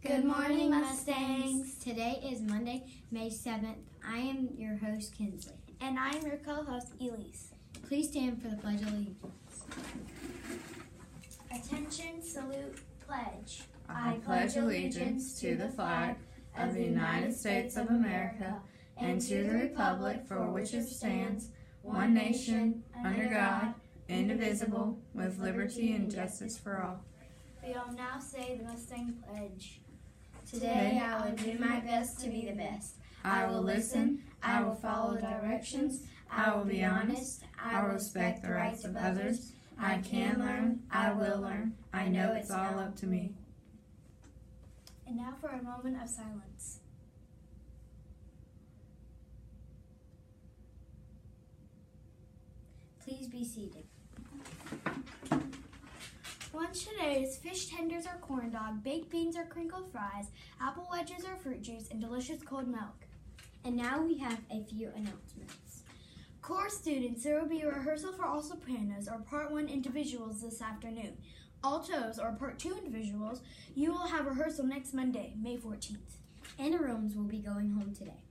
Good morning, Mustangs. Today is Monday, May 7th. I am your host, Kinsley. And I am your co-host, Elise. Please stand for the Pledge of Allegiance. Attention, salute, pledge. I pledge allegiance to the flag of the United States of America and to the republic for which it stands, one nation, under God, indivisible, with liberty and justice for all. We will now say the Mustang pledge. Today I will do my best to be the best. I will listen, I will follow directions, I will be honest, I will respect the rights of others. I can learn, I will learn, I know it's all up to me. And now for a moment of silence. Please be seated. Lunch today is fish tenders or corn dog, baked beans or crinkled fries, apple wedges or fruit juice, and delicious cold milk. And now we have a few announcements. Core students, there will be a rehearsal for all sopranos or Part 1 individuals this afternoon. Altos or Part 2 individuals, you will have rehearsal next Monday, May 14th. Interims will be going home today.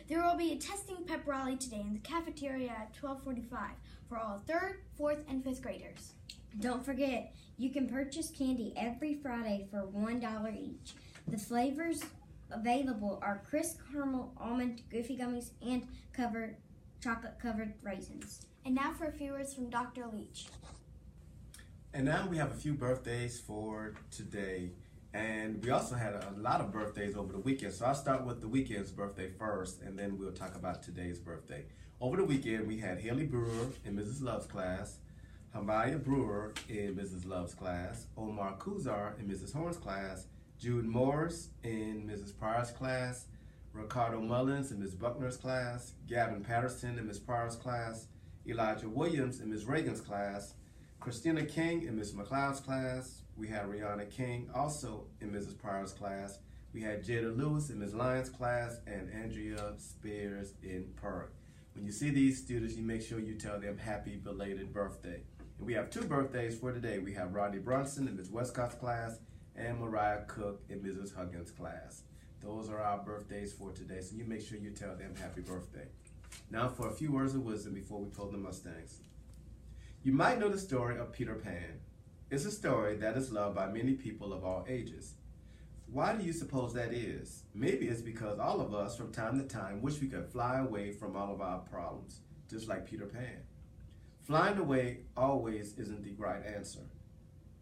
There will be a testing pep rally today in the cafeteria at 12:45 for all 3rd, 4th, and 5th graders. Don't forget, you can purchase candy every Friday for $1 each. The flavors available are crisp caramel, almond, goofy gummies, and chocolate-covered raisins. And now for a few words from Dr. Leach. And now we have a few birthdays for today. And we also had a lot of birthdays over the weekend. So I'll start with the weekend's birthday first, and then we'll talk about today's birthday. Over the weekend, we had Haley Brewer in Mrs. Love's class, Hamaya Brewer in Mrs. Love's class, Omar Kuzar in Mrs. Horn's class, Jude Morris in Mrs. Pryor's class, Ricardo Mullins in Ms. Buckner's class, Gavin Patterson in Ms. Pryor's class, Elijah Williams in Ms. Reagan's class, Christina King in Ms. McLeod's class. We had Rihanna King also in Mrs. Pryor's class. We had Jada Lewis in Ms. Lyons' class and Andrea Spears in Perk. When you see these students, you make sure you tell them happy belated birthday. And we have two birthdays for today. We have Rodney Brunson in Ms. Westcott's class and Mariah Cook in Mrs. Huggins' class. Those are our birthdays for today, so you make sure you tell them happy birthday. Now for a few words of wisdom before we pull the Mustangs. You might know the story of Peter Pan. It's a story that is loved by many people of all ages. Why do you suppose that is? Maybe it's because all of us from time to time wish we could fly away from all of our problems, just like Peter Pan. Flying away always isn't the right answer.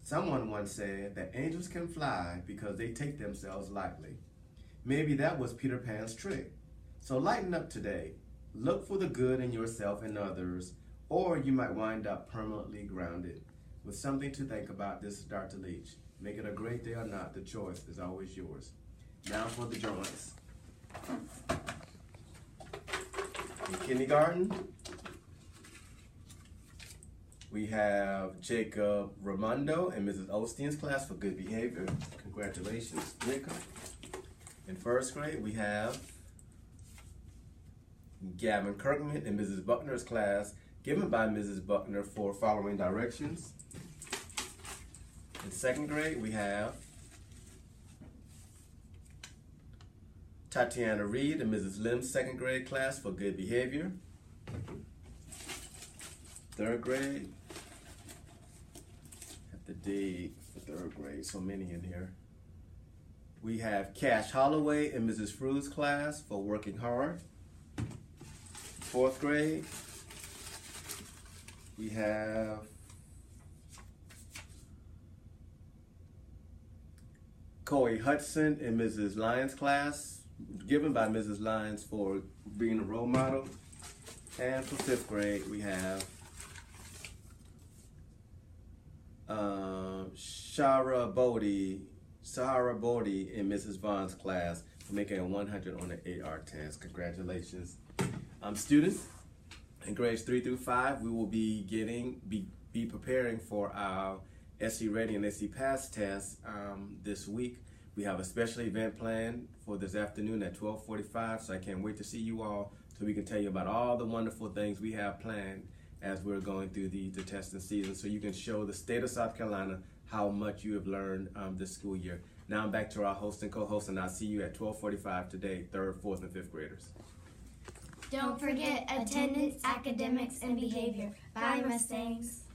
Someone once said that angels can fly because they take themselves lightly. Maybe that was Peter Pan's trick. So lighten up today. Look for the good in yourself and others, or you might wind up permanently grounded. With something to think about, this is Dr. Leach. Make it a great day or not, the choice is always yours. Now for the joints. In kindergarten, we have Jacob Ramondo in Mrs. Osteen's class for good behavior. Congratulations, Jacob. In first grade, we have Gavin Kirkman in Mrs. Buckner's class, given by Mrs. Buckner for following directions. In second grade, we have Tatiana Reed in Mrs. Lim's second grade class for good behavior. Third grade, have to dig for third grade, so many in here. We have Cash Holloway in Mrs. Fru's class for working hard. Fourth grade, we have Corey Hudson in Mrs. Lyons' class, given by Mrs. Lyons for being a role model. And for fifth grade, we have Sahara Bodie in Mrs. Vaughn's class for making a 100 on the AR test. Congratulations. Students in grades 3 through 5, we will be preparing for our SC Ready and SC Pass tests this week. We have a special event planned for this afternoon at 12:45, so I can't wait to see you all so we can tell you about all the wonderful things we have planned as we're going through the testing season, so you can show the state of South Carolina how much you have learned this school year. Now back to our host and co-host, and I'll see you at 12:45 today, 3rd, 4th, and 5th graders. Don't forget attendance, academics, and behavior. Bye, Mustangs.